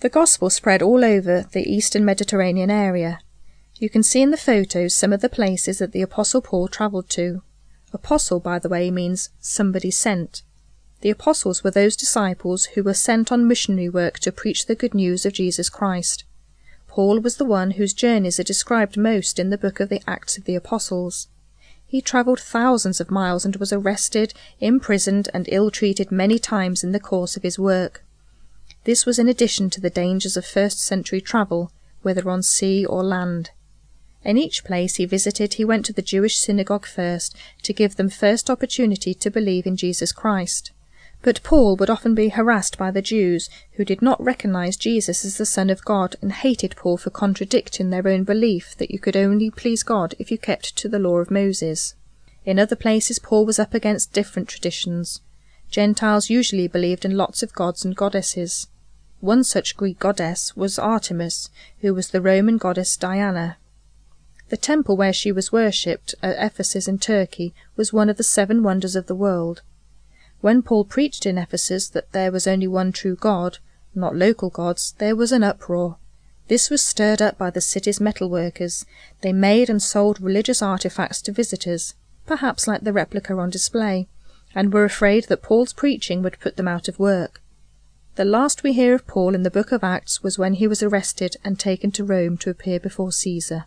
The gospel spread all over the eastern Mediterranean area. You can see in the photos some of the places that the Apostle Paul travelled to. Apostle, by the way, means somebody sent. The apostles were those disciples who were sent on missionary work to preach the good news of Jesus Christ. Paul was the one whose journeys are described most in the book of the Acts of the Apostles. He travelled thousands of miles and was arrested, imprisoned, and ill-treated many times in the course of his work. This was in addition to the dangers of first-century travel, whether on sea or land. In each place he visited, he went to the Jewish synagogue first, to give them first opportunity to believe in Jesus Christ. But Paul would often be harassed by the Jews, who did not recognize Jesus as the Son of God and hated Paul for contradicting their own belief that you could only please God if you kept to the law of Moses. In other places Paul was up against different traditions. Gentiles usually believed in lots of gods and goddesses. One such Greek goddess was Artemis, who was the Roman goddess Diana. The temple where she was worshipped, at Ephesus in Turkey, was one of the 7 wonders of the world. When Paul preached in Ephesus that there was only one true God, not local gods, there was an uproar. This was stirred up by the city's metalworkers. They made and sold religious artifacts to visitors, perhaps like the replica on display, and were afraid that Paul's preaching would put them out of work. The last we hear of Paul in the book of Acts was when he was arrested and taken to Rome to appear before Caesar.